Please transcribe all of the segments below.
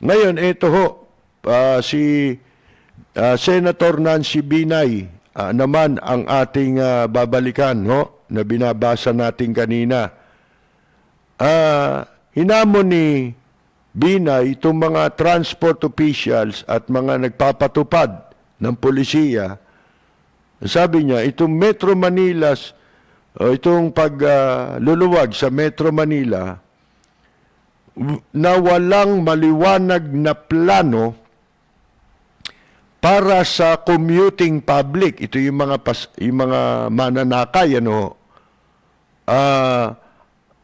Ngayon, ito ho, si Senator Nancy Binay naman ang ating babalikan, ho, na binabasa natin kanina. Hinamon ni Binay itong mga transport officials at mga nagpapatupad ng polisiya. Sabi niya, itong Metro Manila, itong pagluluwag sa Metro Manila, na walang maliwanag na plano para sa commuting public. Ito yung mga mananakay,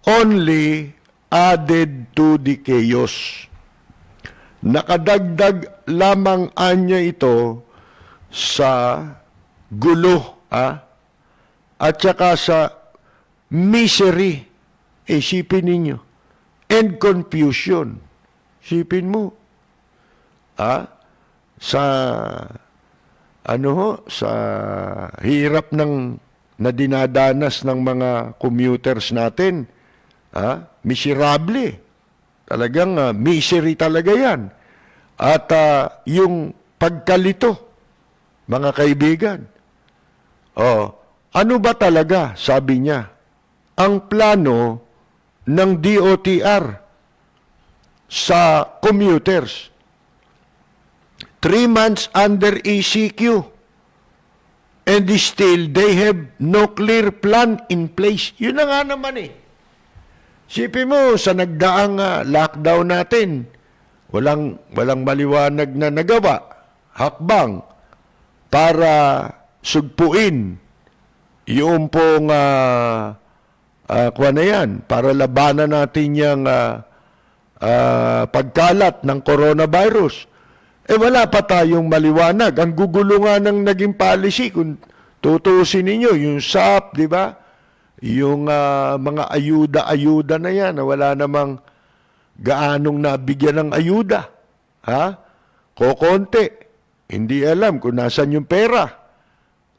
only added to the chaos. Nakadagdag lamang anya ito sa gulo, at saka sa misery. Isipin ninyo. And confusion. Isipin mo. Sa sa hirap na dinadanas ng mga commuters natin, miserable. Talagang misery talaga yan. At yung pagkalito, mga kaibigan. Ano ba talaga, sabi niya, ang plano ng DOTR sa commuters? 3 months under ECQ, and still they have no clear plan in place. Yun na nga naman eh. Sipin mo, sa nagdaang lockdown natin, walang maliwanag na nagawa, hakbang, para sugpuin yung pong kuha na yan, para labanan natin yung pagkalat ng coronavirus. Wala pa tayong maliwanag. Ang gugulo nga ng naging policy, kung tutusin ninyo, yung SAP, di ba? Yung mga ayuda na yan, na wala namang gaanong nabigyan ng ayuda. Kokonti. Hindi alam kung nasan yung pera.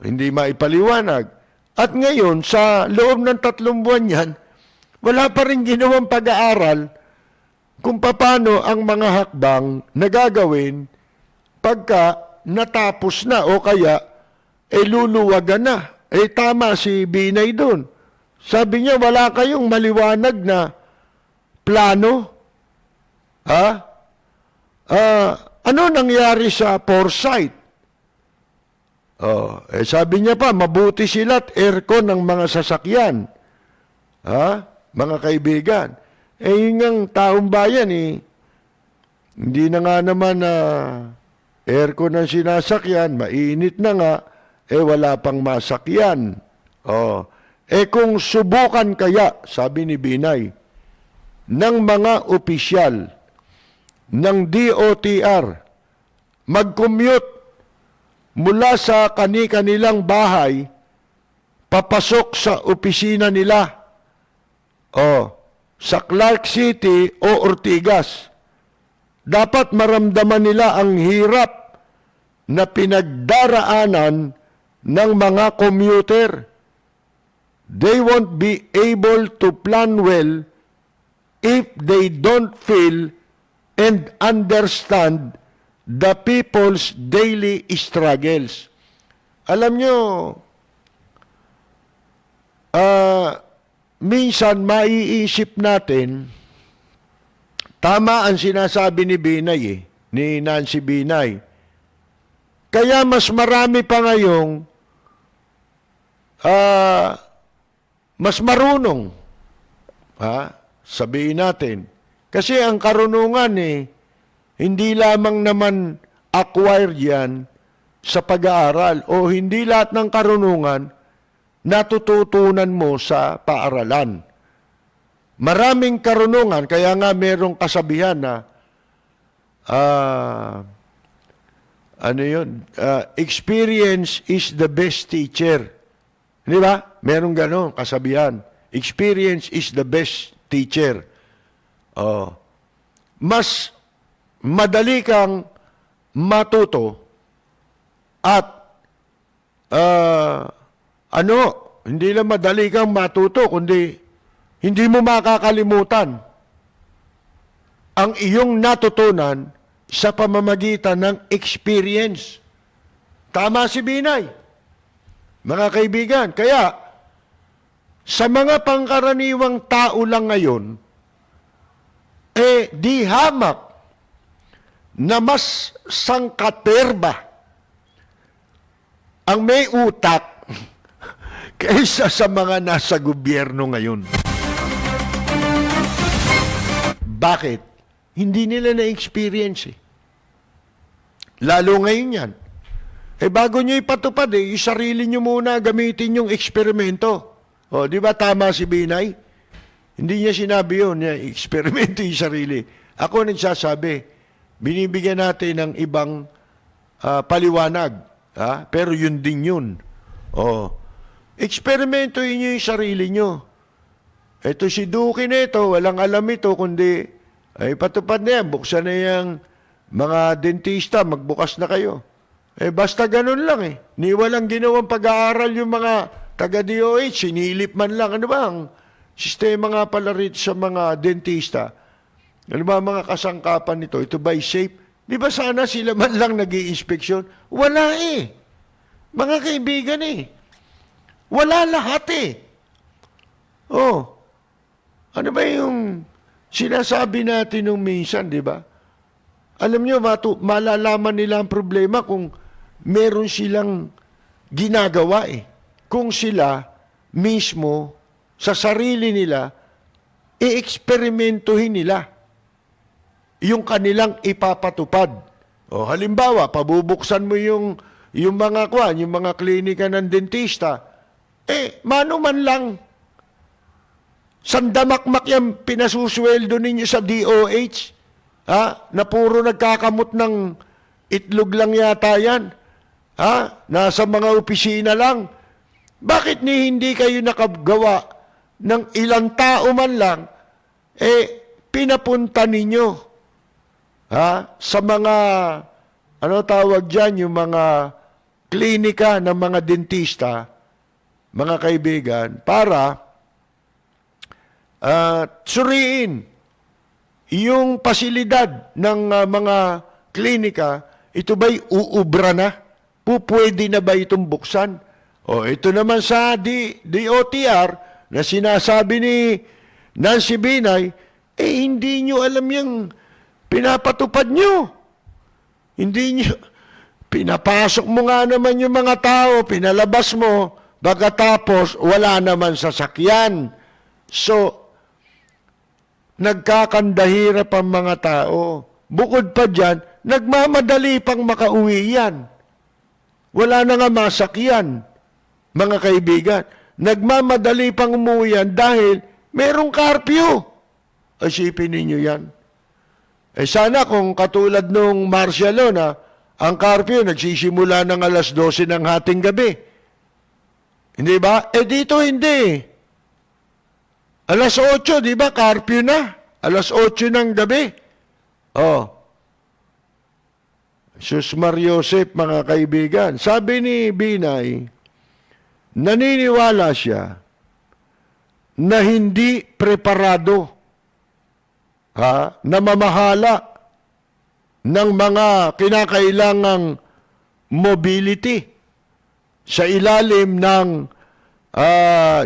Hindi maipaliwanag. At ngayon, sa loob ng 3 buwan yan, wala pa rin ginawang pag-aaral kung paano ang mga hakbang na gagawin pagka natapos na o kaya luluwagan na. Tama si Binay doon. Sabi niya, wala kayong maliwanag na plano. Ano nangyari sa foresight? Sabi niya pa, mabuti sila't aircon ng mga sasakyan. Mga kaibigan. Yung ang taong bayan, hindi na nga naman aircon ng sinasakyan, mainit na nga, wala pang masakyan. Kung subukan kaya, sabi ni Binay, ng mga opisyal ng DOTR, mag-commute mula sa kanilang bahay, papasok sa opisina nila, sa Clark City o Ortigas. Dapat maramdaman nila ang hirap na pinagdaraanan ng mga commuter. They won't be able to plan well if they don't feel and understand the people's daily struggles. Alam nyo, minsan maiisip natin, tama ang sinasabi ni Binay, ni Nancy Binay. Kaya mas marami pa ngayong mas marunong. Sabihin natin. Kasi ang karunungan hindi lamang naman acquired yan sa pag-aaral o hindi lahat ng karunungan natututunan mo sa paaralan. Maraming karunungan, kaya nga merong kasabihan na experience is the best teacher. Di ba? Merong gano'ng kasabihan. Experience is the best teacher. Mas madali kang matuto at hindi lang madali kang matuto, kundi hindi mo makakalimutan ang iyong natutunan sa pamamagitan ng experience. Tama si Binay. Mga kaibigan, kaya sa mga pangkaraniwang tao lang ngayon, di hamak na mas sangkaterba ang may utak kaysa sa mga nasa gobyerno ngayon. Bakit? Hindi nila na-experience eh. Lalo ngayon yan. Bago nyo ipatupad yung sarili nyo muna gamitin yung eksperimento. Di ba tama si Binay? Hindi niya sinabi yun, eksperimento yung sarili. Ako nagsasabi, binibigyan natin ng ibang paliwanag. Pero yun din yun. Eksperimento nyo yung sarili nyo. Ito si Duque nito, walang alam ito, kundi patupad na yan, buksan na yung mga dentista, magbukas na kayo. Basta ganun lang Ni walang ginawang pag-aaral yung mga taga-DOH, sinilip man lang. Ano ba ang sistema nga pala rito sa mga dentista? Ano ba mga kasangkapan nito? Ito ba safe? Di ba sana sila man lang nag-i-inspeksyon? Wala Mga kaibigan Wala lahat Ano ba yung sinasabi natin nung minsan, di ba? Alam nyo, malalaman nila ang problema kung meron silang ginagawa Kung sila mismo, sa sarili nila, i-eksperimentuhin nila yung kanilang ipapatupad. Halimbawa, pabubuksan mo yung mga yung mga klinika ng dentista, mano man lang, sandamakmak yung pinasusweldo ninyo sa DOH, na puro nagkakamot ng itlog lang yata yan, nasa mga opisina lang. Bakit hindi kayo nakagawa ng ilang tao man lang, pinapunta ninyo, sa mga, ano tawag dyan, yung mga klinika ng mga dentista, mga kaibigan, para suriin yung pasilidad ng mga klinika, ito ba'y uubra na? Pupwede na ba itong buksan? Ito naman sa DOTR na sinasabi ni Nancy Binay, hindi nyo alam yung pinapatupad nyo. Hindi nyo, pinapasok mo nga naman yung mga tao, pinalabas mo, pagkatapos wala naman sasakyan. So, nagkakandahirap ang mga tao. Bukod pa dyan, nagmamadali pang makauwi yan. Wala na nga masakyan, mga kaibigan. Nagmamadali pang umuwi yan dahil merong curfew. Isipin ninyo yan. Sana kung katulad nung Marcialona, ang curfew nagsisimula ng alas 12 ng hating gabi. Hindi ba? Dito hindi. Alas 8, di ba? Curfew na. Alas 8 ng gabi. Sus Mariosep, mga kaibigan. Sabi ni Binay, naniniwala siya na hindi preparado na mamahala ng mga kinakailangang mobility sa ilalim ng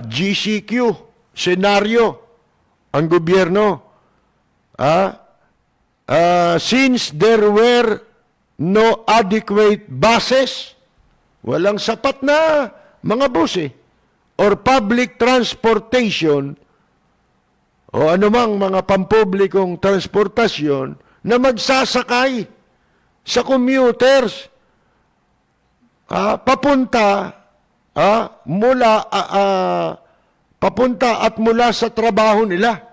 GCQ senaryo ang gobyerno. Since there were no adequate buses, walang sapat na mga bus or public transportation o anumang mga pampublikong transportasyon na magsasakay sa commuters papunta at mula sa trabaho nila.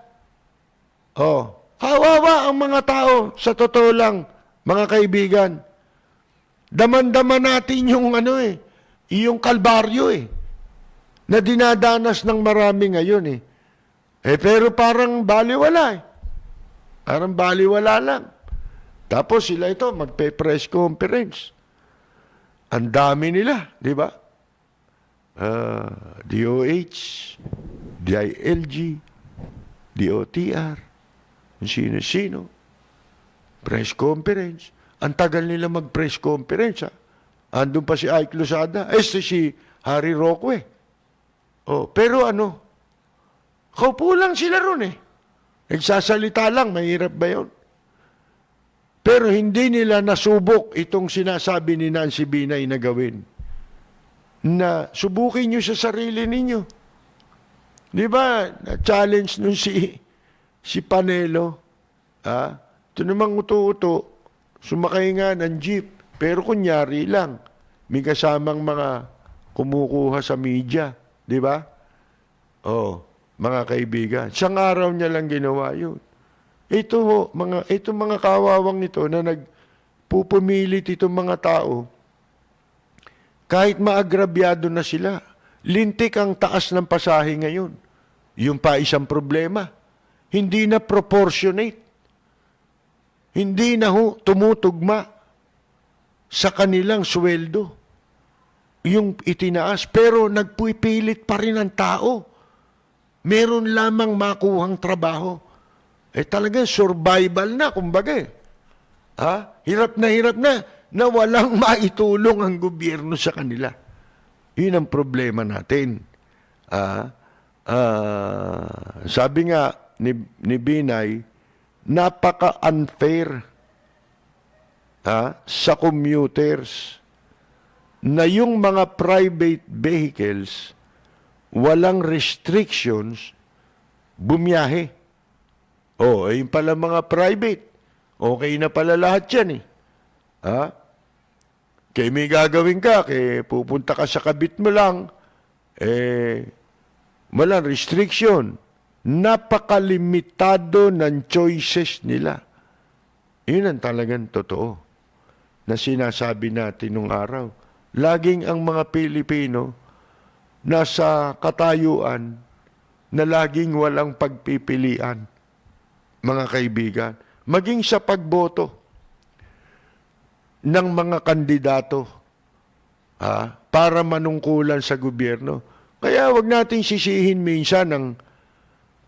Kawawa ang mga tao, sa totoo lang, mga kaibigan. Daman-daman natin yung yung kalbaryo na dinadanas ng marami ngayon pero parang baliwala Parang baliwala lang. Tapos sila ito magpe-press conference. Ang dami nila, di ba? DOH, DILG, DOTR, sino-sino. Press conference. Ang tagal nila mag-press conference, ha? Andun pa si Ike Lozada. Si Harry Roque. Pero kaupo lang sila ron eh. Nagsasalita lang, mahirap ba yun? Pero hindi nila nasubok itong sinasabi ni Nancy Binay na gawin. Na subukin nyo sa sarili ninyo. Di ba, na-challenge nun si Panelo. Ito namang uto-uto, sumakay nga ng jeep. Pero kunyari lang, may kasamang mga kumukuha sa media. Di ba? Mga kaibigan. Siyang araw niya lang ginawa yun. Ito mga kawawang ito na nagpupumilit itong mga tao, kahit maagrabyado na sila, lintik ang taas ng pasahe ngayon. Yung pa isang problema. Hindi na proportionate. Hindi na tumutugma sa kanilang sweldo. Yung itinaas, pero nagpupilit pa rin ang tao. Meron lamang makuhang trabaho. Talagang survival na, kumbaga. Hirap na walang maitulong ang gobyerno sa kanila. Yun ang problema natin. Sabi nga ni Binay, napaka-unfair sa commuters na yung mga private vehicles walang restrictions bumiyahe. Yung pala mga private. Okay na pala lahat yan eh. Kaya may gagawin ka, kaya pupunta ka sa kabit mo lang, walang restriction. Napakalimitado ng choices nila. Yun ang talagang totoo na sinasabi natin nung araw. Laging ang mga Pilipino nasa katayuan na laging walang pagpipilian, mga kaibigan. Maging sa pagboto ng mga kandidato para manungkulan sa gobyerno. Kaya wag nating sisihin minsan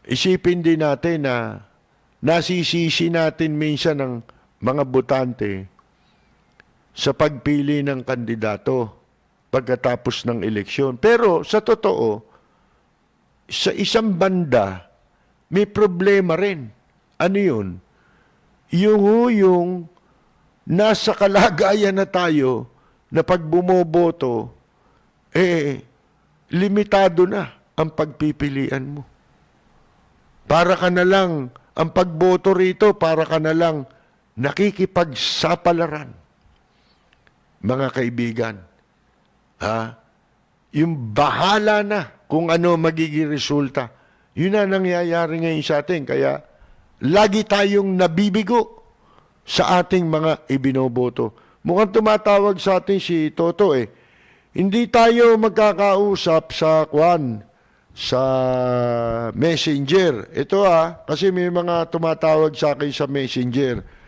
isipin din natin na nasisisi natin minsan ng mga botante sa pagpili ng kandidato pagkatapos ng eleksyon. Pero sa totoo, sa isang banda, may problema rin. Ano yun? Yung nasa kalagayan na tayo na pag bumoboto, limitado na ang pagpipilian mo. Para ka na lang, ang pagboto rito, para ka na lang nakikipagsapalaran. Mga kaibigan, yung bahala na kung ano magiging resulta. Yun na nangyayari ngayon sa atin. Kaya lagi tayong nabibigo sa ating mga ibinoboto. Mukhang tumatawag sa atin si Toto eh. Hindi tayo magkakausap sa Messenger. Ito kasi may mga tumatawag sa akin sa Messenger.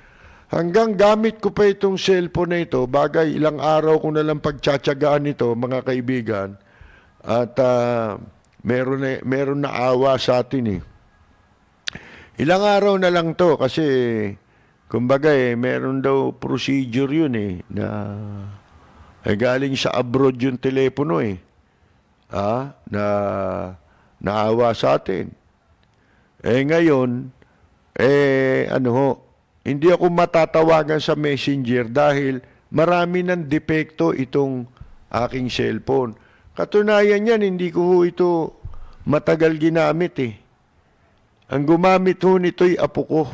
Hanggang gamit ko pa itong cellphone na ito, bagay ilang araw ko na lang pagtsatsagaan ito, mga kaibigan. At meron na awa sa atin eh. Ilang araw na lang to kasi kumbaga meron daw procedure yun eh na galing sa abroad yung telepono eh. Na naawa sa atin. Ngayon hindi ako matatawagan sa Messenger dahil marami ng depekto itong aking cellphone. Katunayan yan, hindi ko ito matagal ginamit eh. Ang gumamit nito'y apo ko.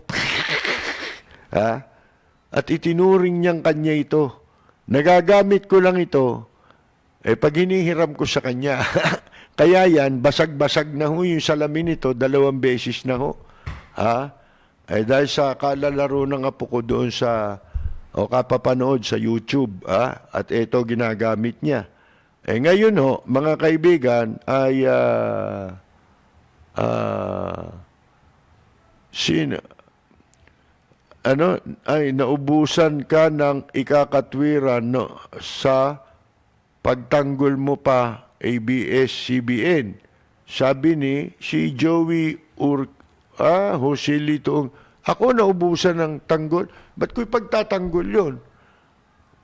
At itinuring niyang kanya ito. Nagagamit ko lang ito, pag hinihiram ko sa kanya. Kaya yan, basag-basag na yung salamin nito, 2 beses na dahil sa kalalaro ng apo ko doon kapapanood sa YouTube, at ito ginagamit niya. Ngayon mga kaibigan, naubusan ka ng ikakatwiran sa pagtanggol mo pa ABS-CBN. Sabi ni si Joey Joselito, Ako naubusan ng tanggol. Ba't ko'y pagtatanggol yun?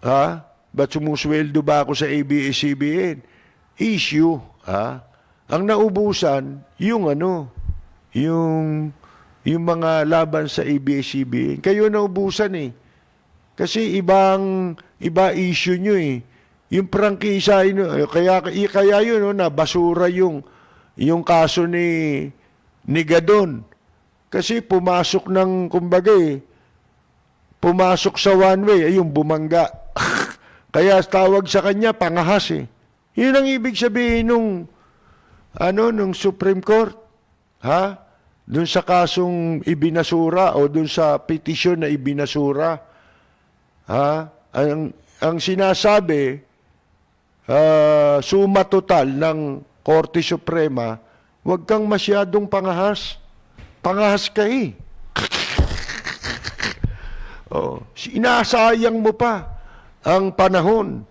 Ha? Ba't sumusweldo ba ako sa ABS-CBN? Issue. Ha? Ang naubusan, yung yung mga laban sa ABS-CBN. Kayo naubusan eh. Kasi iba issue nyo eh. Yung prangkisa, kaya yun, no, na basura yung kaso ni Gadon. Kasi pumasok ng, kumbaga pumasok sa one way, yung bumangga. Kaya tawag sa kanya, pangahas eh. Yun ang ibig sabihin nung Supreme Court. Ha? Doon sa kasong ibinasura o doon sa petisyon na ibinasura. Ha? Ang sinasabi, suma total ng Korte Suprema, huwag kang masyadong pangahas. Pangahas ka eh. Sinasayang mo pa ang panahon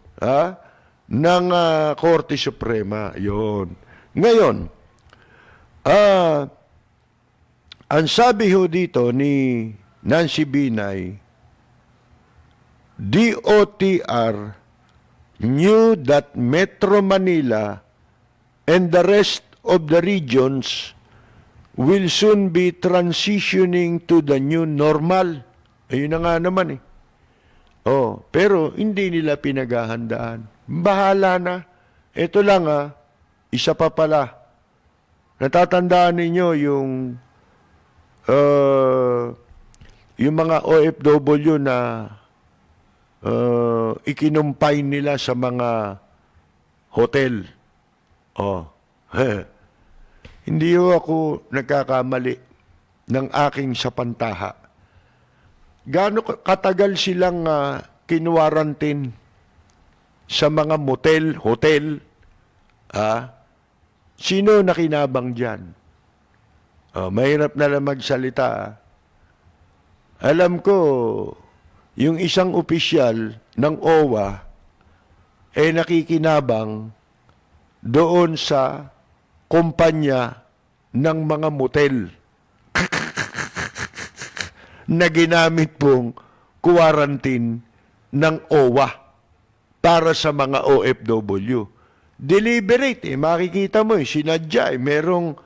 ng Korte Suprema. Yun. Ngayon, ang sabi ho dito ni Nancy Binay, DOTR knew that Metro Manila and the rest of the regions will soon be transitioning to the new normal. Ayun na nga naman eh. Pero hindi nila pinaghahandaan. Bahala na. Ito lang isa pa pala. Natatandaan ninyo yung mga OFW na ikinumpay nila sa mga hotel. Hindi ako nagkakamali ng aking sapantaha. Gaano katagal silang kinuwarantin sa mga motel, hotel? Sino nakinabang dyan? Mahirap na lang magsalita. Alam ko, yung isang opisyal ng OWA nakikinabang doon sa kumpanya ng mga motel na ginamit pong quarantine ng OWA para sa mga OFW. Deliberate makikita mo sinadya merong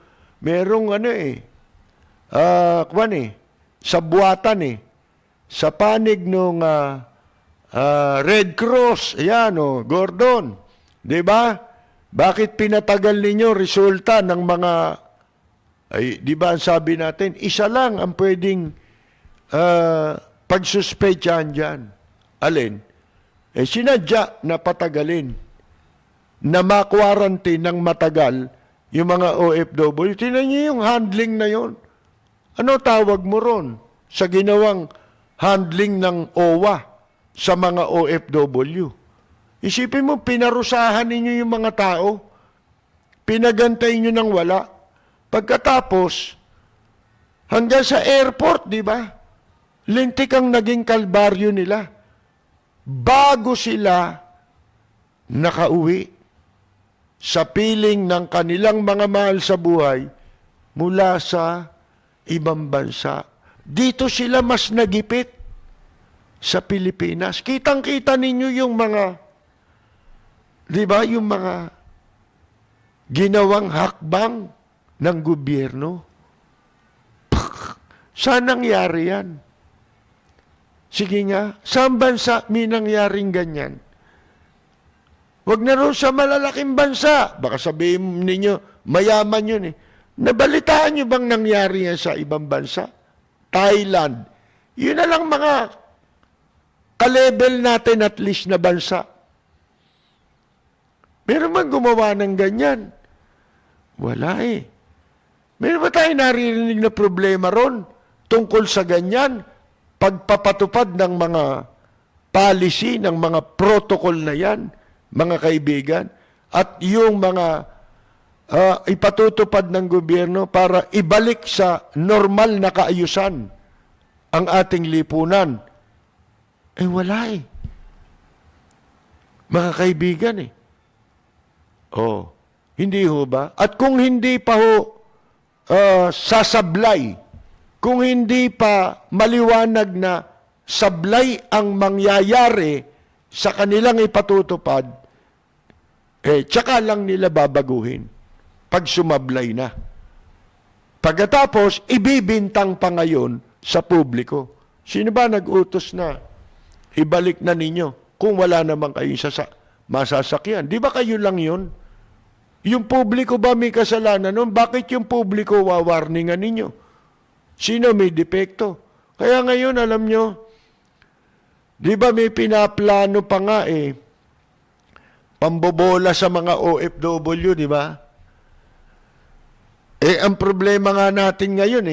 sa buwatan sa panig nung Red Cross, Gordon, 'di ba? Bakit pinatagal ninyo resulta ng mga di ba ang sabi natin, isa lang ang pwedeng pagsuspetyahan diyan. Alin? Sinadya na patagalin na ma-quarantine ng matagal yung mga OFW. Tingnan niyo yung handling na yon. Ano tawag mo ron sa ginawang handling ng OWA sa mga OFW? Isipin mo, pinarusahan ninyo yung mga tao. Pinagantay nyo ng wala. Pagkatapos, hanggang sa airport, di ba? Lintik ang naging kalbaryo nila. Bago sila nakauwi sa piling ng kanilang mga mahal sa buhay mula sa ibang bansa. Dito sila mas nagipit sa Pilipinas. Kitang-kita ninyo yung mga, di ba, yung mga ginawang hakbang ng gobyerno. Saan nangyari yan? Sige nga, saan bansa may nangyaring ganyan? Huwag na rin sa malalaking bansa. Baka sabihin ninyo, mayaman yun Nabalitaan nyo bang nangyari yan sa ibang bansa? Thailand. Yun na lang mga ka-level natin at least na bansa. Meron bang gumawa ng ganyan? Wala Meron ba tayo naririnig na problema ron tungkol sa ganyan? Pagpapatupad ng mga policy, ng mga protocol na yan, mga kaibigan, at yung mga ipatutupad ng gobyerno para ibalik sa normal na kaayusan ang ating lipunan. Wala Mga kaibigan hindi ho ba? At kung hindi pa ho sasablay, kung hindi pa maliwanag na sablay ang mangyayari sa kanilang ipatutupad, tsaka lang nila babaguhin pag sumablay na. Pagkatapos, ibibintang pa ngayon sa publiko. Sino ba nag-utos na ibalik na ninyo kung wala naman kayong masasakyan? Di ba kayo lang yun? Yung publiko ba may kasalanan nun? Bakit yung publiko wawarningan ninyo? Sino may depekto? Kaya ngayon, alam nyo, di ba may pinaplano pa nga pambobola sa mga OFW, di ba? Ang problema nga natin ngayon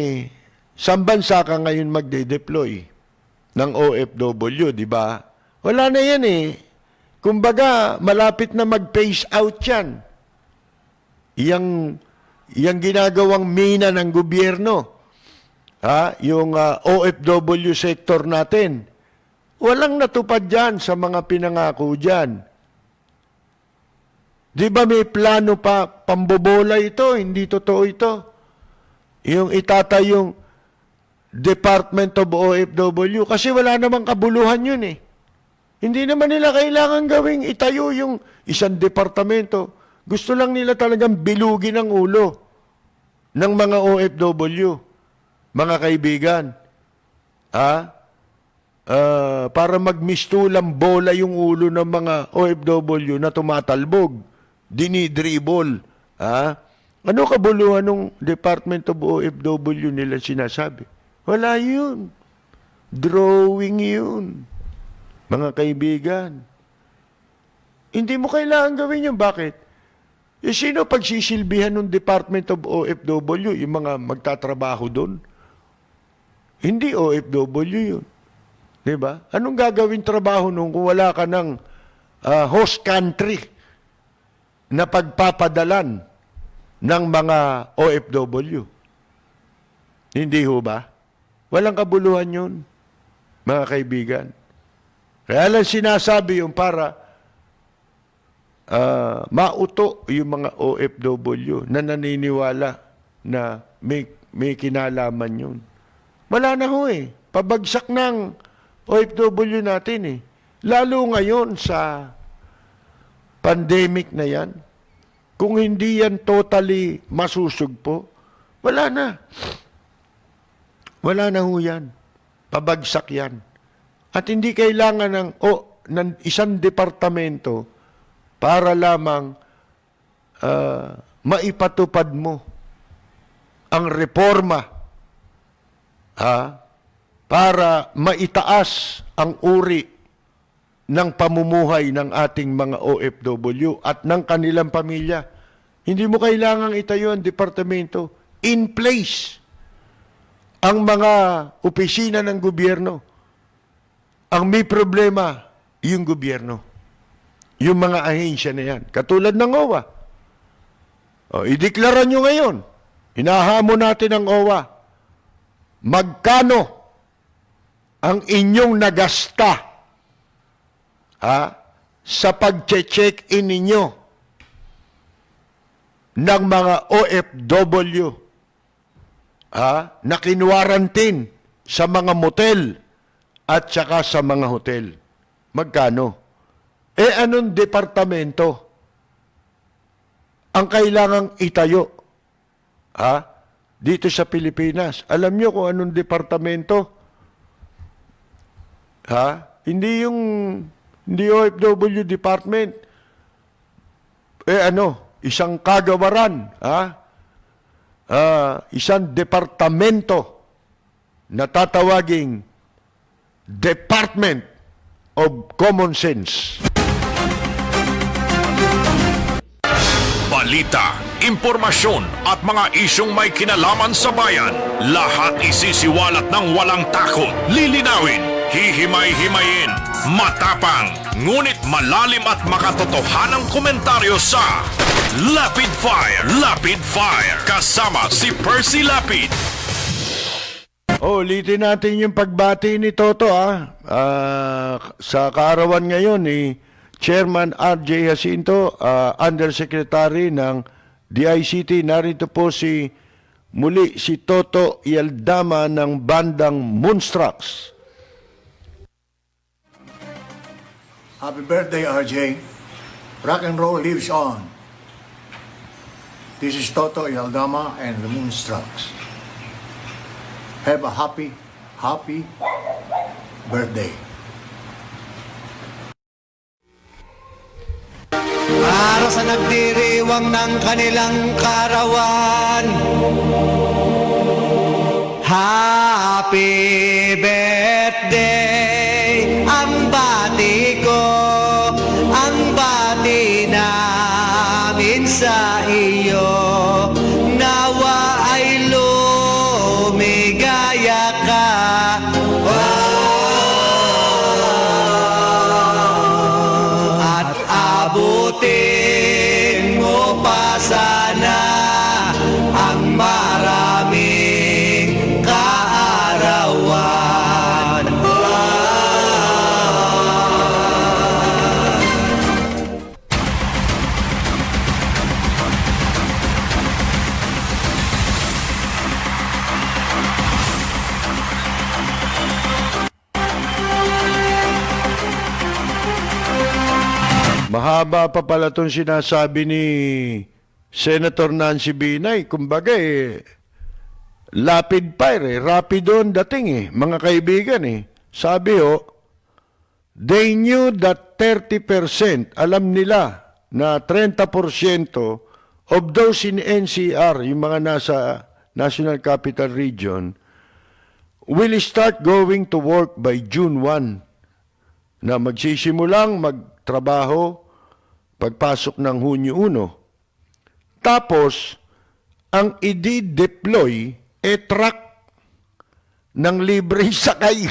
saan bansa ka ngayon magde-deploy ng OFW, di ba? Wala na yan Kumbaga, malapit na mag-phase out yan. Yang ginagawang mina ng gobyerno, yung OFW sector natin, walang natupad dyan sa mga pinangako dyan. Di ba may plano pa pambobola ito? Hindi totoo ito. Yung itatayong Department of OFW, kasi wala namang kabuluhan yun Hindi naman nila kailangan gawing itayo yung isang departamento. Gusto lang nila talagang bilugin ang ulo ng mga OFW, mga kaibigan. Para magmistulang bola yung ulo ng mga OFW na tumatalbog, dinidribble. Ano kabuluhan ng Department of OFW nila sinasabi? Wala yun. Drawing yun. Mga kaibigan. Hindi mo kailangan gawin yun. Bakit? Sino pagsisilbihan ng Department of OFW? Yung mga magtatrabaho doon? Hindi OFW yun. Diba? Anong gagawin trabaho nung kung wala ka ng host country na pagpapadalan ng mga OFW? Hindi ho ba? Walang kabuluhan yun, mga kaibigan. Kaya lang sinasabi yung para mauto yung mga OFW na naniniwala na may kinalaman yun. Wala na ho Pabagsak ng OFW natin Lalo ngayon sa pandemic na yan. Kung hindi yan totally masusugpo, wala na. Wala na ho yan. Pabagsak yan. At hindi kailangan ng isang departamento para lamang maipatupad mo ang reforma para maitaas ang uri ng pamumuhay ng ating mga OFW at ng kanilang pamilya. Hindi mo kailangang itayo ang departamento. In place ang mga opisina ng gobyerno. Ang may problema, yung gobyerno. Yung mga ahensya na yan. Katulad ng OWA. Ideklara nyo ngayon. Hinahamon natin ang OWA. Magkano ang inyong nagasta sa pag-check-in ninyo ng mga OFW na kinwarantin sa mga motel at saka sa mga hotel. Magkano? Anong departamento ang kailangang itayo dito sa Pilipinas? Alam nyo kung anong departamento? Hindi OFW department. Isang kagawaran, isang departamento na tatawaging Department of Common Sense. Balita, impormasyon at mga isyong may kinalaman sa bayan. Lahat isisiwalat ng walang takot, lilinawin, hihimay-himayin, matapang, ngunit malalim at makatotohanang komentaryo sa Lapid Fire. Lapid Fire. Kasama si Percy Lapid. Ulitin natin yung pagbati ni Toto sa kaarawan ngayon ni Chairman R.J. Jacinto, Undersecretary ng DICT. Narito po si muli si Toto Yaldama ng bandang Moonstrucks. Happy birthday, RJ. Rock and roll lives on. This is Toto Yaldama and the Moonstrucks. Have a happy birthday. Para sa nagdiriwang ng kanilang karawan, happy birthday ang bati ko, ang bati namin sa iyo. Nawa ay lumigaya ka. At abutin mo pa sana ang maraming kaarawan. Mahaba pa pala itong sinasabi ni Senator Nancy Binay. Kumbaga lapid fire rapido ang dating mga kaibigan Sabi they knew that 30%, alam nila na 30% of those in NCR, yung mga nasa National Capital Region, will start going to work by June 1, na magsisimulang magtrabaho pagpasok ng Hunyo 1. Tapos, ang i-deploy truck ng libre sakay.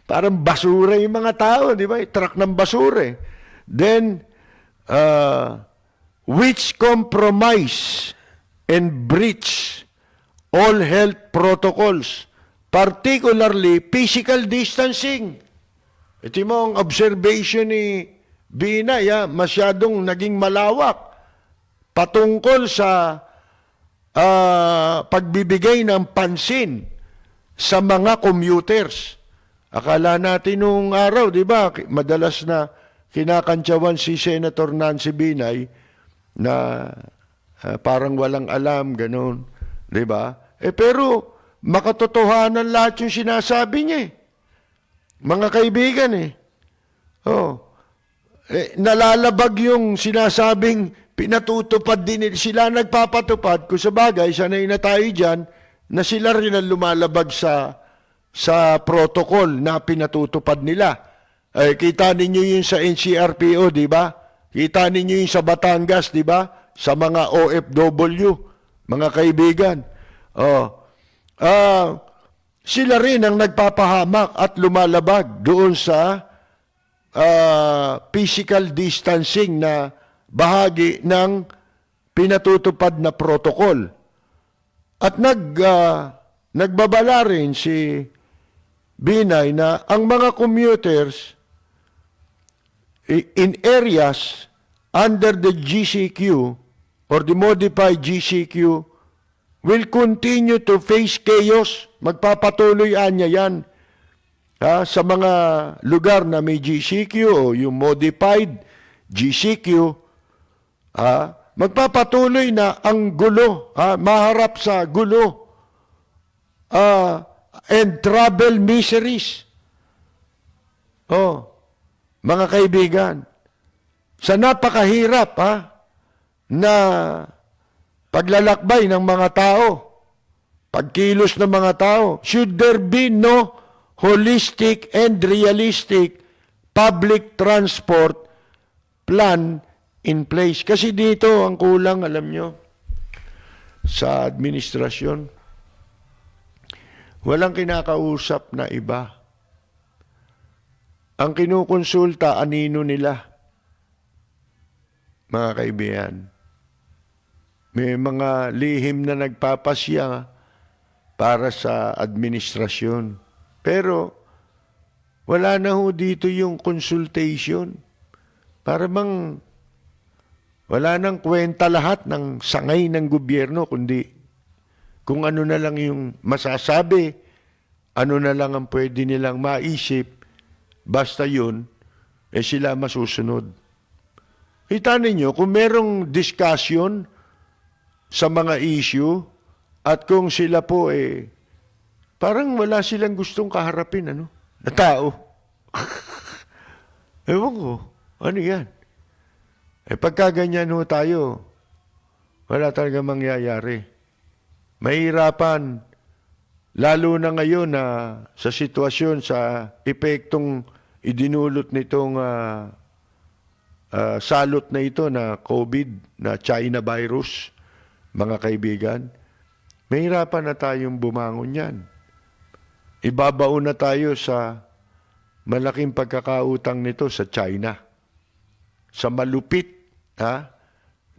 Parang basura yung mga tao, di ba? Truck ng basura. Then, which compromise and breach all health protocols, particularly physical distancing. Ito mo ang observation ni Binay, masyadong naging malawak patungkol sa pagbibigay ng pansin sa mga commuters. Akala natin nung araw, di ba, madalas na kinakantsawan si Senator Nancy Binay na parang walang alam, ganun. Di ba? Pero makatotohanan lahat yung sinasabi niya. Mga kaibigan nalalabag yung sinasabing pinatutupad din sila nagpapatupad. Kung sa bagay, sanay na tayo dyan, na sila rin ang lumalabag sa protocol na pinatutupad nila. Kita ninyo yung sa NCRPO, di ba? Kita ninyo yung sa Batangas, di ba? Sa mga OFW, mga kaibigan. Sila rin ang nagpapahamak at lumalabag doon sa physical distancing na bahagi ng pinatutupad na protocol. At nagbabala rin si Binay na ang mga commuters in areas under the GCQ or the modified GCQ will continue to face chaos. Magpapatuloy anya yan sa mga lugar na may GCQ o yung modified GCQ. Magpapatuloy na ang gulo, maharap sa gulo and travel miseries. Mga kaibigan, sa napakahirap na paglalakbay ng mga tao, pagkilos ng mga tao, should there be no holistic and realistic public transport plan in place? Kasi dito ang kulang, alam nyo, sa administrasyon, walang kinakausap na iba. Ang kinukonsulta, anino nila, mga kaibigan. May mga lihim na nagpapasya para sa administrasyon. Pero wala na ho dito yung consultation. Para bang wala nang kwenta lahat ng sangay ng gobyerno, kundi kung ano na lang yung masasabi, ano na lang ang pwede nilang maisip, basta yun, sila masusunod. Kita ninyo, kung merong discussion sa mga issue, at kung sila po parang wala silang gustong kaharapin, na tao. Ewan ko, ano yan? Pagka ganyan ho tayo, wala talaga mangyayari. Mahirapan, lalo na ngayon na sa sitwasyon, sa epektong idinulot nitong salot na ito na COVID, na China virus, mga kaibigan, mahirapan na tayong bumangon yan. Ibabaon na tayo sa malaking pagkakautang nito sa China. Sa malupit na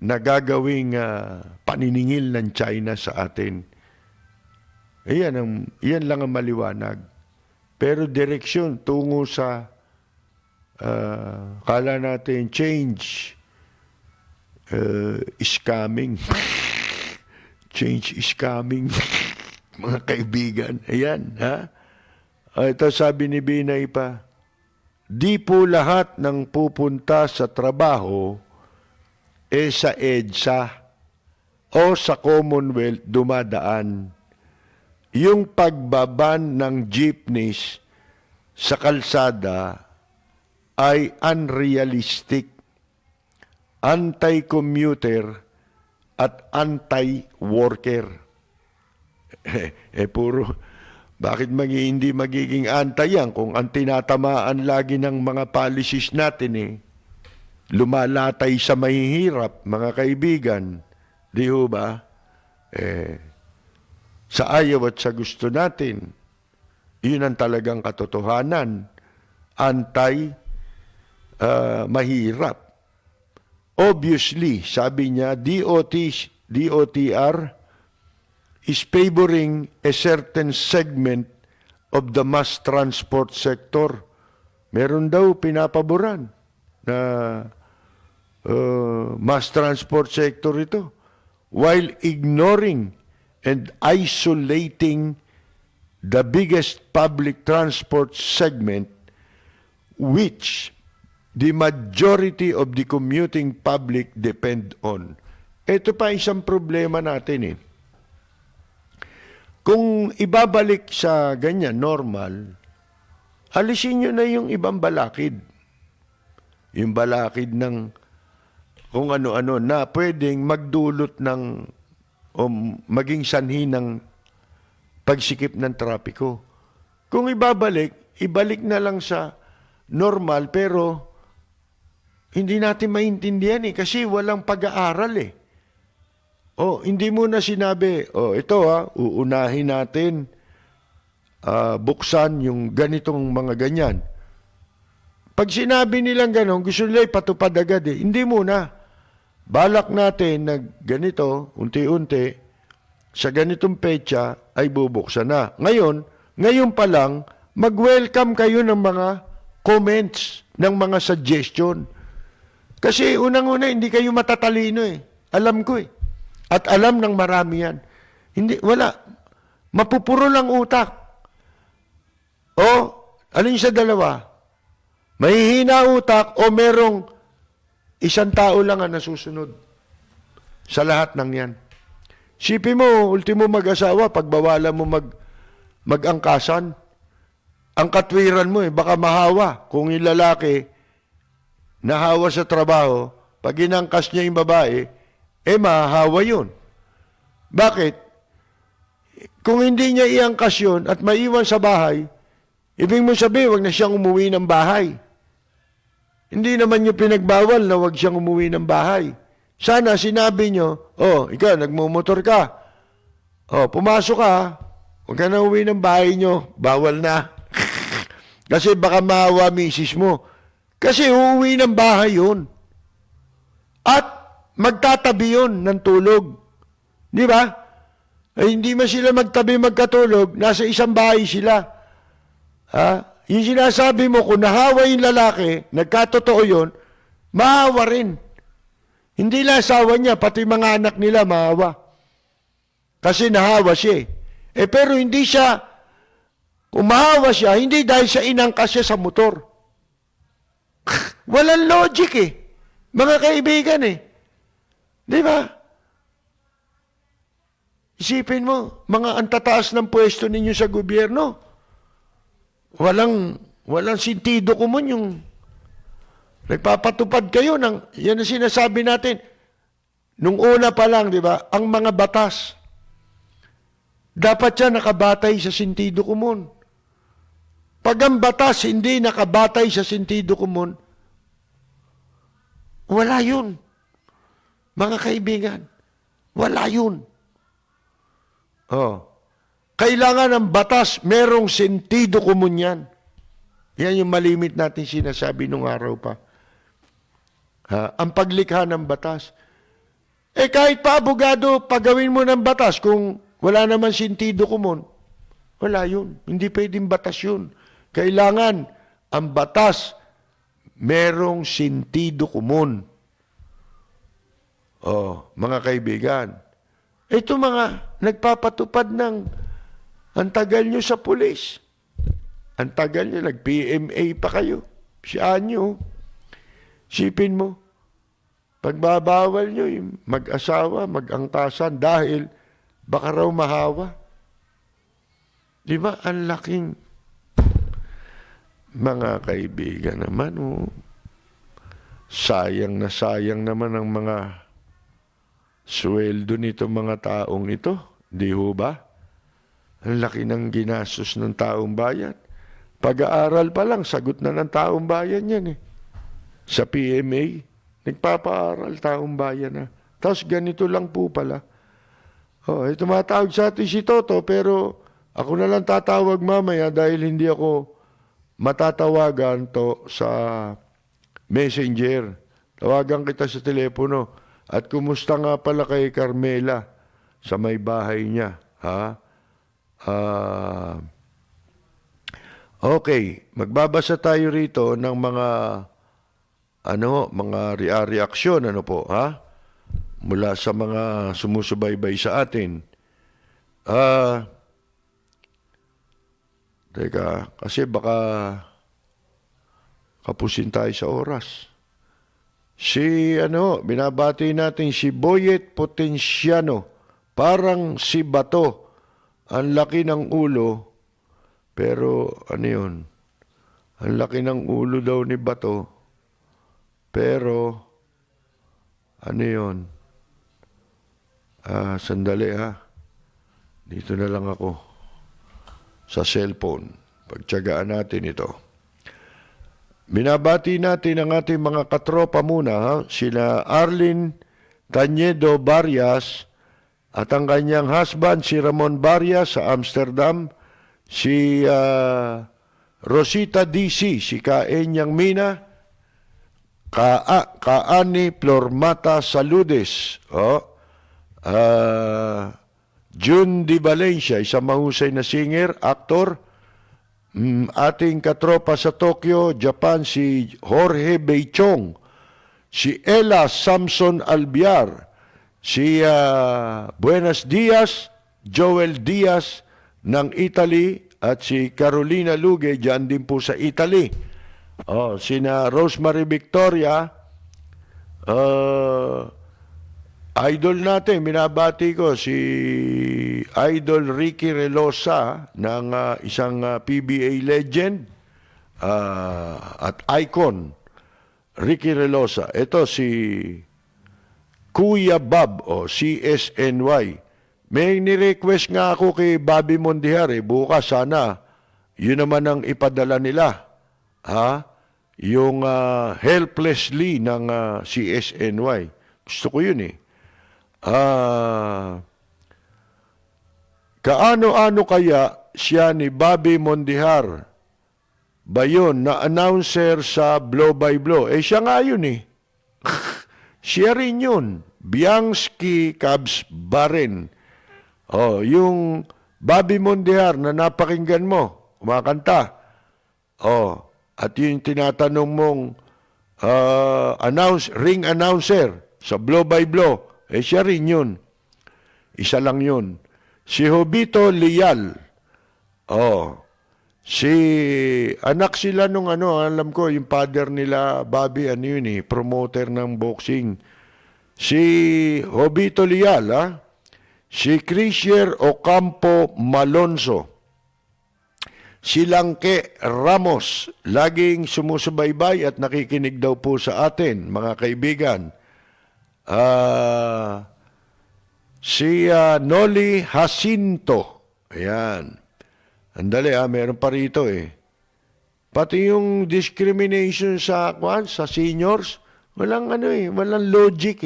gagawing paniningil ng China sa atin. Iyan lang ang maliwanag. Pero direksyon tungo sa kala natin change is coming. Change is coming. Mga kaibigan. Ayan, ito sabi ni Binay pa, di po lahat ng pupunta sa trabaho sa EDSA o sa Commonwealth dumadaan. Yung pagbaban ng jeepneys sa kalsada ay unrealistic, anti-commuter at anti-worker. Puro, bakit hindi magiging anti yan kung ang tinatamaan lagi ng mga policies natin lumalatay sa mahihirap, mga kaibigan. Di ho ba? Sa ayaw at sa gusto natin, yun ang talagang katotohanan. Mahirap. Obviously, sabi niya, DOTR is favoring a certain segment of the mass transport sector. Meron daw pinapaboran na mass transport sector ito, while ignoring and isolating the biggest public transport segment, which the majority of the commuting public depend on. Ito pa isang problema natin Kung ibabalik sa ganyan, normal, alisin nyo na yung ibang balakid. Yung balakid ng kung ano-ano na pwedeng magdulot ng o maging sanhi ng pagsikip ng trapiko. Kung ibalik na lang sa normal, pero hindi natin maintindihan kasi walang pag-aaral hindi mo na sinabi, ito uunahin natin, buksan yung ganitong mga ganyan. Pag sinabi nilang ganon, gusto nila ipatupad agad Hindi muna. Balak natin na ganito, unti-unti, sa ganitong petsa ay bubuksan na. Ngayon pa lang, mag-welcome kayo ng mga comments, ng mga suggestion. Kasi unang-una, hindi kayo matatalino Alam ko At alam ng marami yan. Wala. Mapupuro lang utak. Alin sa dalawa? Mahihina utak o merong isang tao lang ang nasusunod sa lahat ng yan. Sipin mo, ultimo mag-asawa, pagbawalan mo mag-angkasan, ang katwiran mo baka mahawa. Kung yung lalaki nahawa sa trabaho, pag inangkas niya yung babae, mahahawa yun. Bakit? Kung hindi niya iangkas yun at maiwan sa bahay, ibig mo sabihin, wag na siyang umuwi ng bahay. Hindi naman niyo pinagbawal na wag siyang umuwi ng bahay. Sana sinabi niyo, ikaw, nagmumotor ka. Pumasok ka, huwag ka na uwi ng bahay niyo, bawal na. Kasi baka maawa misis mo. Kasi uuwi ng bahay yun. At magtatabi yun ng tulog. Di ba? Hindi man sila magkatulog, nasa isang bahay sila. Yung sinasabi mo, kung nahawa yung lalaki, nagkatotoo yun, mahawa rin. Hindi lang asawa niya, pati mga anak nila mahawa. Kasi nahawa siya eh. Pero hindi siya, umahawa siya, hindi dahil sa inangkas siya sa motor. Walang logic eh. Mga kaibigan eh. Di ba? Isipin mo, mga antataas ng pwesto ninyo sa gobyerno, walang sintido kumun yung nagpapatupad kayo ng, yan ang sinasabi natin, nung una pa lang, di ba, ang mga batas, dapat siya nakabatay sa sintido kumun. Pag ang batas hindi nakabatay sa sintido kumun, wala yun. Mga kaibigan, wala yun. Kailangan ng batas, merong sentido kumun yan. Yan yung malimit natin sinasabi nung araw pa. Ang paglikha ng batas. Kahit pa abogado, pagawin mo ng batas, kung wala naman sentido kumun, wala yun. Hindi pwedeng batas yun. Kailangan ang batas, merong sentido kumun. Mga kaibigan, ito mga nagpapatupad ng ang tagal nyo sa pulis. Ang tagal nyo, nag-PMA pa kayo. Siyaan nyo. Sipin mo, pagbabawal nyo yung mag-asawa, mag-angkasan dahil baka raw mahawa. Di ba? Ang laking mga kaibigan naman. Sayang na sayang naman ang mga sweldo nito mga taong ito. Di ho ba? Ang laki ng ginastos ng taong bayan. Pag-aaral pa lang, sagot na ng taong bayan yan eh. Sa PMA, nagpapaaral taong bayan na. Tapos ganito lang po pala. Tumatawag sa atin si Toto, pero ako na lang tatawag mamaya dahil hindi ako matatawagan to sa messenger. Tawagan kita sa telepono. At kumusta nga pala kay Carmela sa may bahay niya? Okay, magbabasa tayo rito ng mga mga reaksyon mula sa mga sumusubaybay sa atin. Teka, kasi baka kapusin tayo sa oras. Binabati natin si Boyet Potenciano. Parang si Bato. Ang laki ng ulo. Pero, yun? Ang laki ng ulo daw ni Bato. Pero, yun? Sandali Dito na lang ako. Sa cellphone. Pagtiyagaan natin ito. Binabati natin ang ating mga katropa muna, sila Arlene Tañedo Barrias at ang kanyang husband si Ramon Barrias sa Amsterdam, si Rosita DC, si Kaenyang Mina, Kaani Flormata Saludes, June Di Valencia, isang mahusay na singer, aktor, ating katropa sa Tokyo, Japan, si Jorge Beichong, si Ella Samson Albiar, si Buenos Dias, Joel Diaz ng Italy, at si Carolina Luge, dyan din po sa Italy. Sina Rosemary Victoria, idol natin, binabati ko si Idol Ricky Relosa ng isang PBA legend at icon, Ricky Relosa. Ito si Kuya Bob o CSNY. May ni-request nga ako kay Bobby Mondihar bukas sana yun naman ang ipadala nila. Yung helplessly ng CSNY. Gusto ko yun Kaano-ano kaya siya ni Bobby Mondihar ba yun na announcer sa Blow by Blow? Siya nga yun Siya rin yun. Bianski Cubs Barin. Yung Bobby Mondihar na napakinggan mo, kumakanta. At yung tinatanong mong ring announcer sa Blow by Blow, siya rin yun. Isa lang yun. Si Jovito Lial. Oh. Si anak sila nung alam ko, yung father nila, Bobby, promoter ng boxing. Si Jovito Lial, si Crisier Ocampo Malonzo. Si Langke Ramos, laging sumusubaybay at nakikinig daw po sa atin, mga kaibigan. Si Noli Jacinto. Ayan. Andali meron pa rito Pati yung discrimination sa seniors, walang walang logic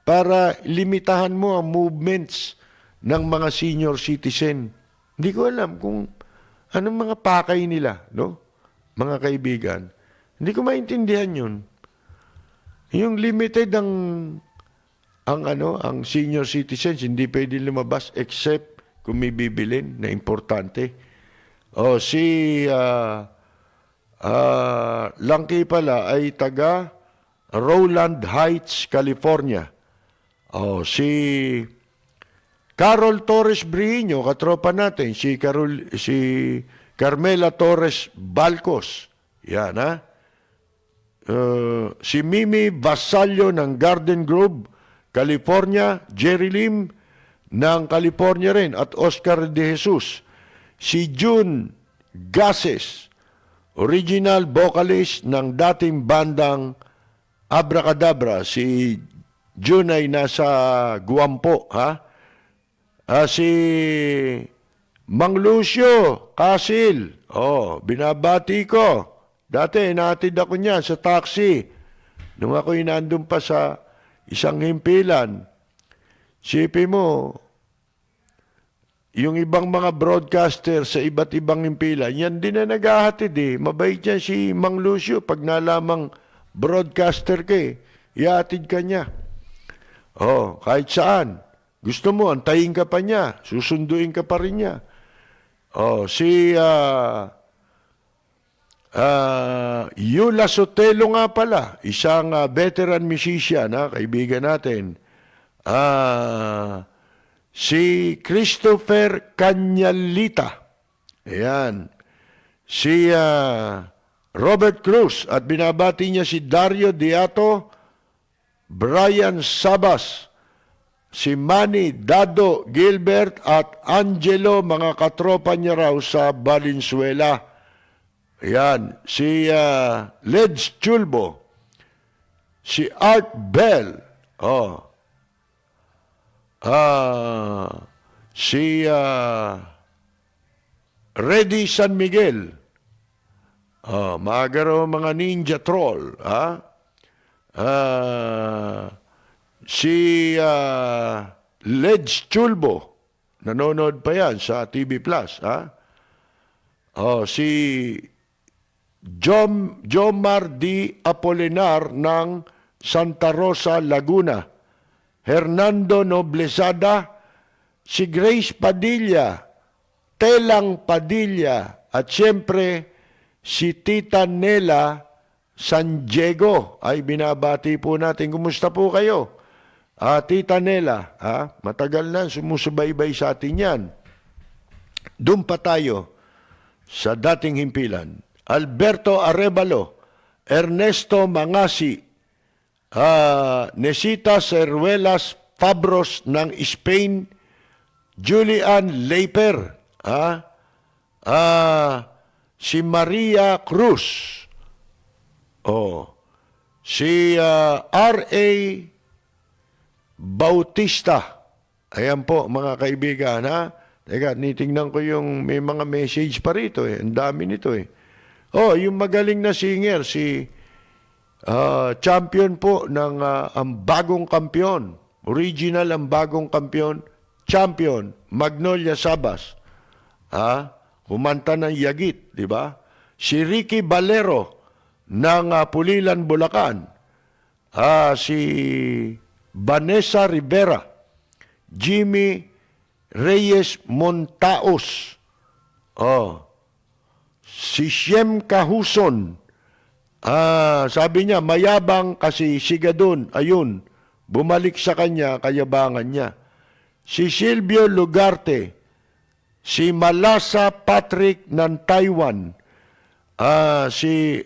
para limitahan mo ang movements ng mga senior citizen. Hindi ko alam kung anong mga pakay nila, no? Mga kaibigan. Hindi ko maintindihan yun. Yung limited ang senior citizens, hindi pwede lumabas except kung may bibilin na importante. O si Langki pala ay taga Rowland Heights, California. O si Carol Torres Briño, katropa natin, si Carmela Torres Balcos. Yan, si Mimi Vasallo ng Garden Grove, California, Jerry Lim ng California rin, at Oscar De Jesus. Si June Gases, original vocalist ng dating bandang Abracadabra. Si June ay nasa Guampo, si Mang Lucio Casil, binabati ko. Dati, naatid ako niya sa taxi. Nung ako'y nandun pa sa isang himpilan, sipi mo, yung ibang mga broadcaster sa iba't ibang himpilan, yan din na naghahatid Mabait yan si Mang Lucio. Pag nalamang broadcaster ka ihatid ka niya. Kahit saan. Gusto mo, antayin ka pa niya. Susunduin ka pa rin niya. Si Yula Sotelo nga pala, isang veteran musician, kaibigan natin. Si Christopher Canyalita. Ayan. Si Robert Cruz. At binabati niya si Dario Diato, Brian Sabas, si Manny Dado Gilbert at Angelo, mga katropa niya raw sa Valenzuela. Ayan. Si Leds Chulbo. Si Art Bell. Si Reddy San Miguel. Maaga raw mga ninja troll. Si Leds Chulbo. Nanonood pa yan sa TV Plus. Si Jomar D. Apolinar ng Santa Rosa, Laguna. Hernando Noblezada, si Grace Padilla, Telang Padilla, at siyempre si Tita Nela San Diego. Ay binabati po natin. Kumusta po kayo? Tita Nela, matagal na sumusubaybay sa atin yan. Doon pa tayo sa dating himpilan. Alberto Arevalo, Ernesto Mangasi, Nesita Ceruelas Fabros ng Spain, Julian Leiper, si Maria Cruz, si R.A. Bautista. Ayan po, mga kaibigan, Teka, nitingnan ko yung may mga message pa rito Ang dami nito yung magaling na singer, si champion po ng ang bagong kampiyon. Original ang bagong kampiyon. Champion, Magnolia Sabas. Kumanta ng Yagit, di ba? Si Ricky Valero ng Pulilan, Bulacan. Si Vanessa Rivera. Jimmy Reyes Montaos. Si Shem Kahuson. Sabi niya, mayabang kasi siga doon. Ayun, bumalik sa kanya, kayabangan niya. si Silvio Lugarte, si Malasa Patrick ng Taiwan, si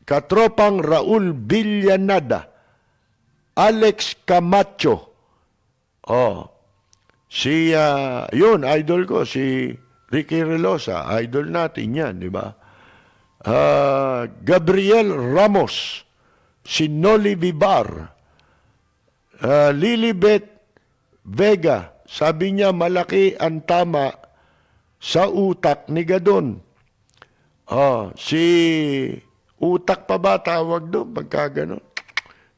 Katropang Raul Villanada, Alex Camacho, yun, idol ko, si Ricky Relosa, idol natin yan, di ba? Gabriel Ramos, si Noli Vivar, Lilibet Vega, sabi niya malaki ang tama sa utak ni Gadon. Si utak pa ba tawag doon pagka gano'n?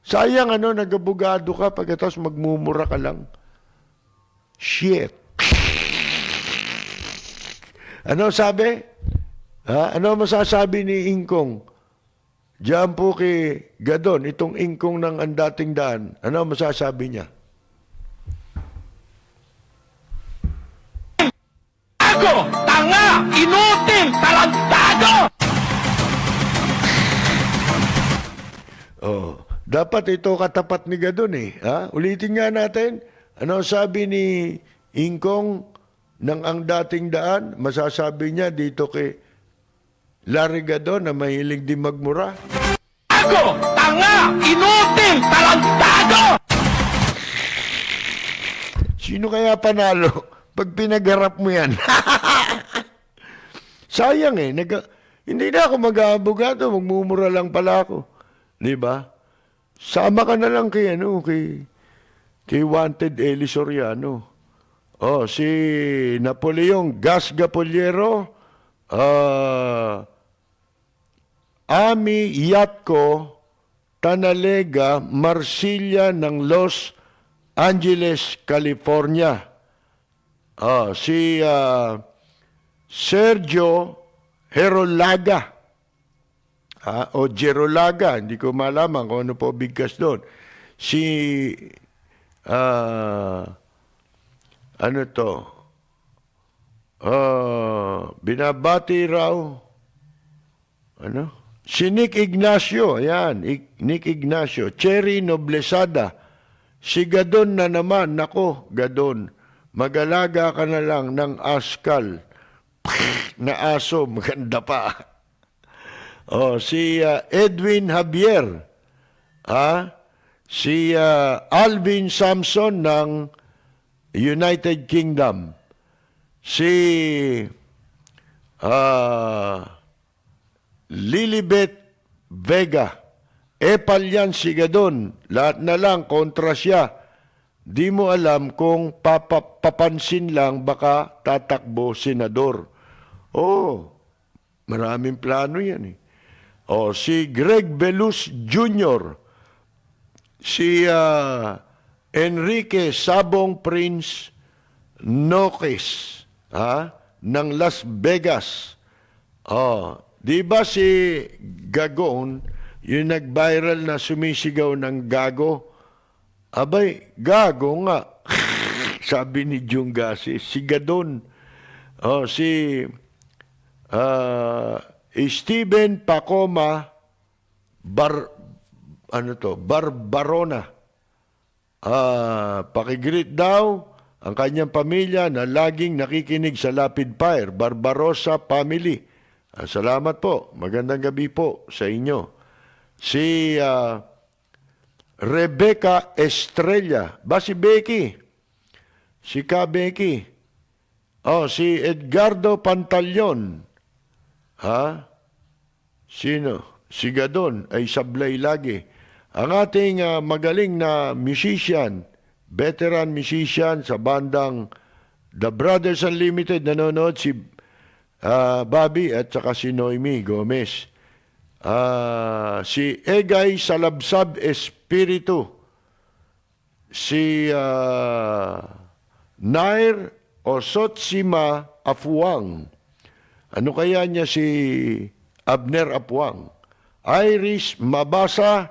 Sayang nagabugado ka pagkatapos magmumura ka lang. Shit. Ano sabi? Ano masasabi ni Ingkong? Diyan po kay Gadon, itong Ingkong ng Andating Daan. Ano masasabi niya? Tanga! Inutil! Talantado! Dapat ito katapat ni Gadon Ulitin nga natin. Ano sabi ni Ingkong ng Ang Dating Daan? Masasabi niya dito kay Larry Gadon na mahilig din magmura. Tanga! Inutil! Talantado! Sino kaya panalo pag pinagharap mo yan? Sayang hindi na ako mag-aabogado, magmumura lang pala ako. Di ba? Sama ka na lang kay Wanted Eli Soriano. Si Napoleon Gasgapoliero, Ami Yatko, Tanalega, Marsilia ng Los Angeles, California. Si Sergio Herolaga, o Gerolaga, hindi ko malaman kung ano po bigkas doon. Si, binabati raw, si Nick Ignacio, ayan, Nick Ignacio, Cherry Noblesada, si Gadon na naman, nako, Gadon, mag-alaga ka na lang ng askal na aso, maganda pa. Si Edwin Javier, si Alvin Samson ng United Kingdom, si Lilibet Vega, Epalyan Sigadon, lahat na lang kontra siya. Di mo alam kung papansin lang baka tatakbo senador. Maraming plano yan si Greg Belus Jr., si Enrique Sabong Prince Noques, ng Las Vegas. Di ba si Gagon, yung nag-viral na sumisigaw ng gago? Abay, gago nga. Sabi ni Jungasi, si Gadon. Si Steven Pacoma Barbarona. Pakigreet daw ang kanyang pamilya na laging nakikinig sa Lapid Fire, Barbarossa family. Salamat po. Magandang gabi po sa inyo. Si Rebecca Estrella. Ba si Becky? Si Ka Becky. Si Edgardo Pantaleon. Sino? Si Gadon ay sablay lagi. Ang ating magaling na musician, veteran musician sa bandang The Brothers Unlimited, nanonood si Bobby at saka si Noemi Gomez. Si Egay Salabsab Espiritu. Si Nair Osotsima Afuang. Ano kaya niya si Abner Apuang? Iris Mabasa,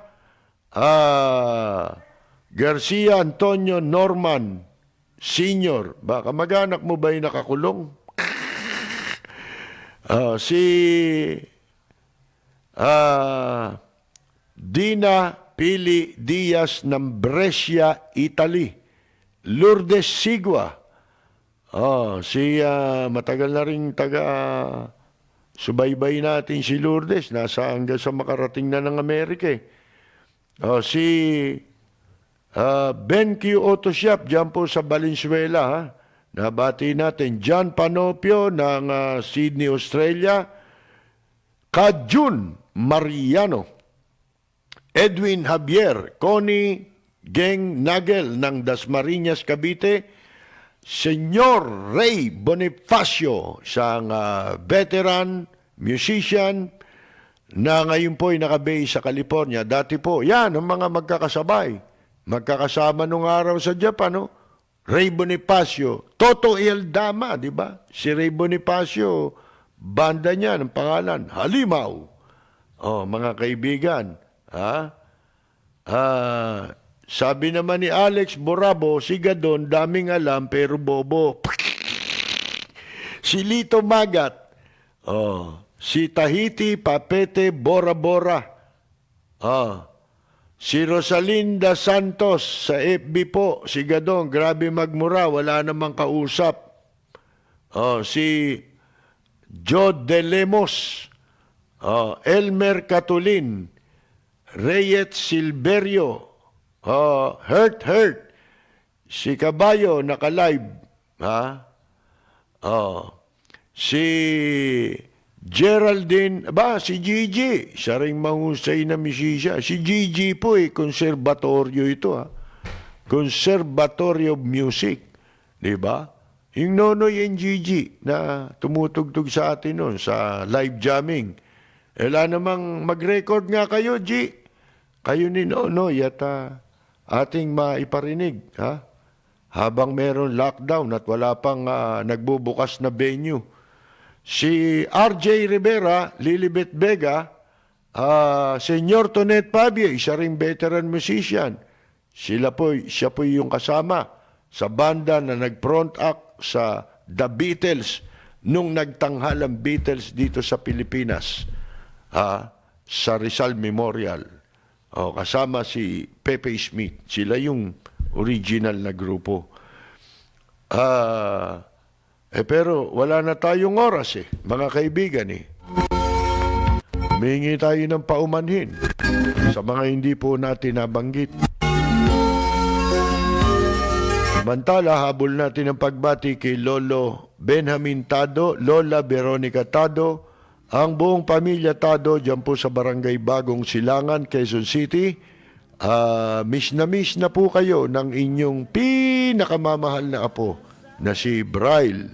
Garcia Antonio Norman Senior. Baka mag-anak mo ba yung nakakulong? Si Dina Pili Diaz ng Brescia, Italy. Lourdes Sigua. Matagal na ring subaybay natin si Lourdes. Nasa hanggang sa makarating na ng Amerika eh. Si Ben Q. Auto Shop, dyan po sa Valenzuela. Ha? Nabati natin. John Panopio ng Sydney, Australia. Kajun Mariano. Edwin Javier. Connie Geng Nagel ng Dasmariñas, Cavite. Senyor Ray Bonifacio, isang veteran musician na ngayon po ay nakabase sa California. Dati po, yan ang mga magkakasabay. Magkakasama nung araw sa Japan, no? Ray Bonifacio, Toto Eldama, di ba? Si Ray Bonifacio, banda niya, ng pangalan, Halimaw. Mga kaibigan, sabi naman ni Alex Borabo, si Gadon, daming alam pero bobo. Si Lito Magat, si Tahiti Papete Bora Bora. Si Rosalinda Santos sa FB po, si Gadon, grabe magmura, wala namang kausap. Si Joe De Lemos, Elmer Catulin, Reyet Silverio, Hurt. Si Kabayo, naka-live. Si Geraldine, si Gigi. Siya rin mahusay na misisya. Si Gigi po konserbatoryo ito. Conservatory of Music. Diba? Yung Nonoy and Gigi na tumutugtog sa atin noon sa live jamming. Wala namang mag-record nga kayo, G. Kayo ni Nonoy at ating maiparinig, habang meron lockdown at wala pang nagbubukas na venue. Si RJ Rivera, Lilibet Vega, Senyor Tonet Fabio, isa ring veteran musician. Siya po yung kasama sa banda na nag-front act sa The Beatles nung nagtanghal ang Beatles dito sa Pilipinas, sa Rizal Memorial. Kasama si Pepe Smith. Sila yung original na grupo. Pero wala na tayong oras mga kaibigan Humingi tayo ng paumanhin sa mga hindi po natin nabanggit. Samantala, habol natin ang pagbati kay Lolo Benjamin Tado, Lola Veronica Tado, ang buong pamilya Tado dyan po sa Barangay Bagong Silangan, Quezon City. Miss na po kayo ng inyong pinakamamahal na apo na si Braille,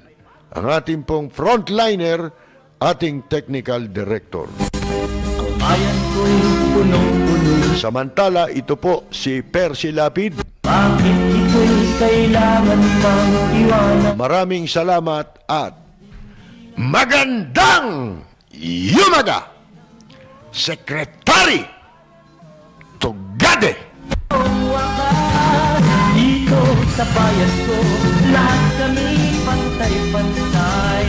ang ating pong frontliner, ating technical director. Bayan ko'y punong-puno. Samantala, ito po si Percy Lapid. Bakit ito'y kailangan pang iwanan? Maraming salamat at magandang Yumaga, Secretary Tugade. Dito sa bayan ko, lahat kami pantay-pantay.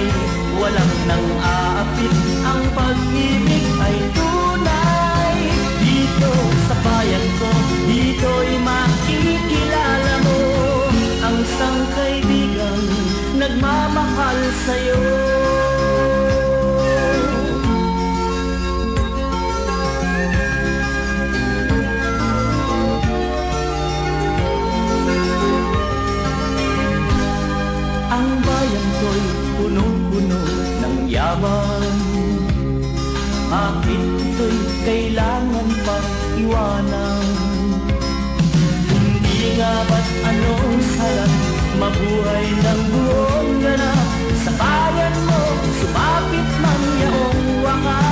Walang nang aapit, ang pag-ibig ay tunay. Dito sa bayan ko, dito'y makikilala mo ang isang kaibigan nagmamahal sa'yo. Ang bayan ko'y punong-puno ng yaman. Bakit ito'y kailangan pang iwanan? Hindi nga ba't anong sarap mabuhay ng buong ganap? Sa bayan mo, sumapit man yaong wakas.